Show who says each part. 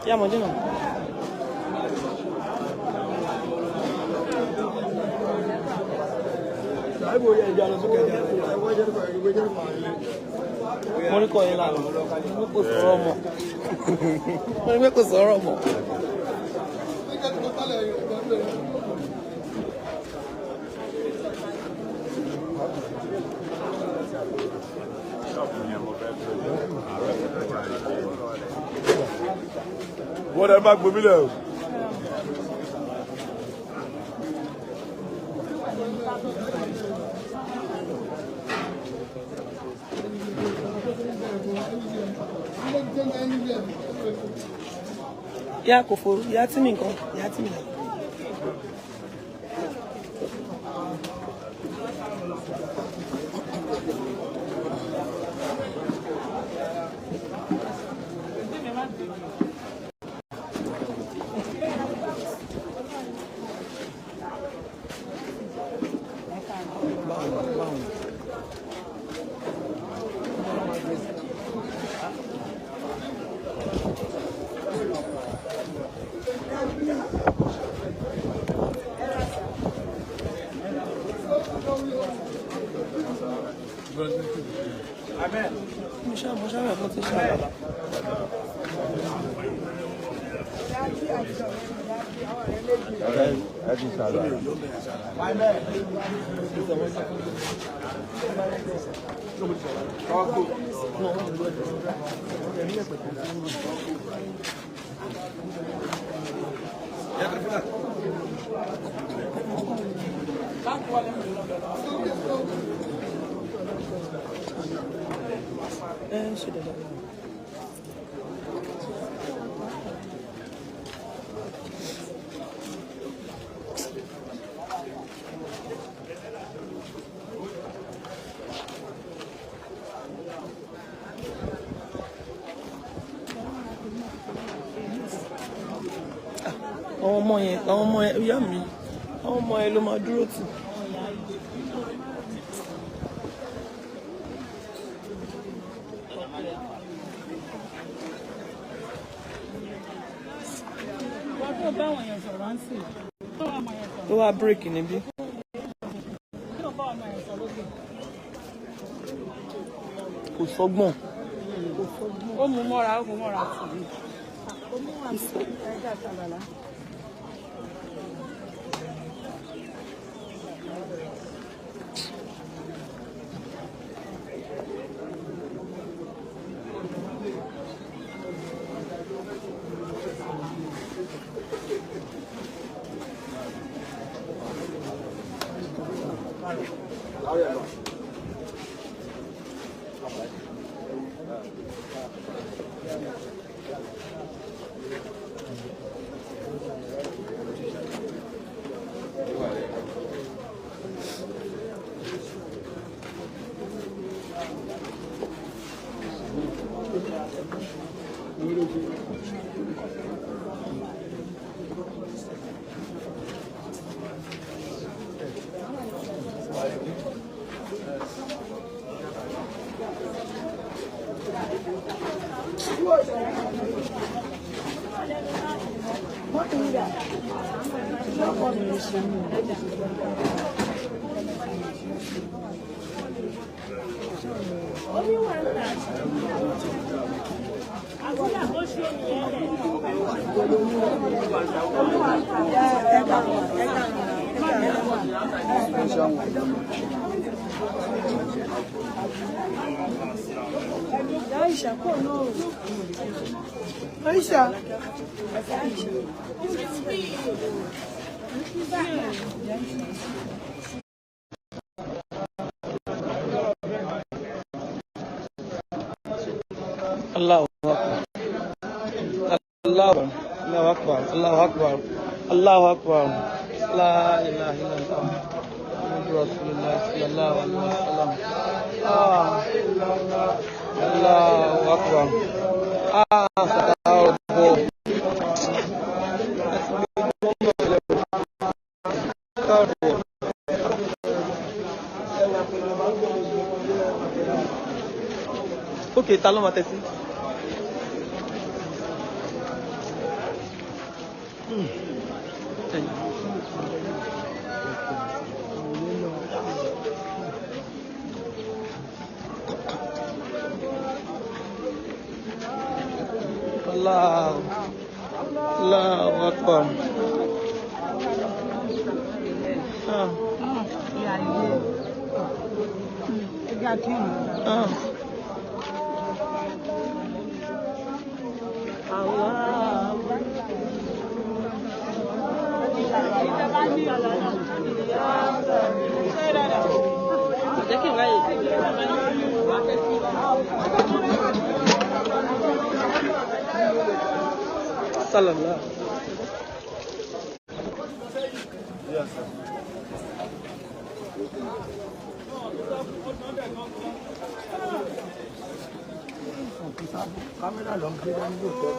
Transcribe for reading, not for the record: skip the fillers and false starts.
Speaker 1: Ya Modino. Mo rí kọ́ yín lánàá, mo kò sọ̀rọ̀ mọ́. Mo rí pé kò sọ̀rọ̀ mọ́.
Speaker 2: Wọ́n ẹ bá gbomi lẹ̀ o.
Speaker 1: Ya kò forú, ya tí mi nǹkan, ya tí mi nà.
Speaker 3: Amen.
Speaker 1: Àwọn ọmọ yẹn ìyá mi, àwọn ọmọ yẹn ló máa dúró tì. Tó wá bírèkì níbí. Kò sọ́gbọ̀n.
Speaker 4: Ó mú mọ́ra tì í. Aisha, Aisha.
Speaker 1: Allahu Akbar. Allahu Akbar. Allahu Akbar. Allahu Akbar. La ilaha illallah. Muhammadur Rasulullah sallallahu alaihi wasallam. Allahu Akbar. Okay, ta ló máa tẹ̀ sí. Allahu Akbar. Sallallahu.
Speaker 2: Yes, sir.
Speaker 3: Kámẹ́rà ló ń gbé dání lóòótọ́.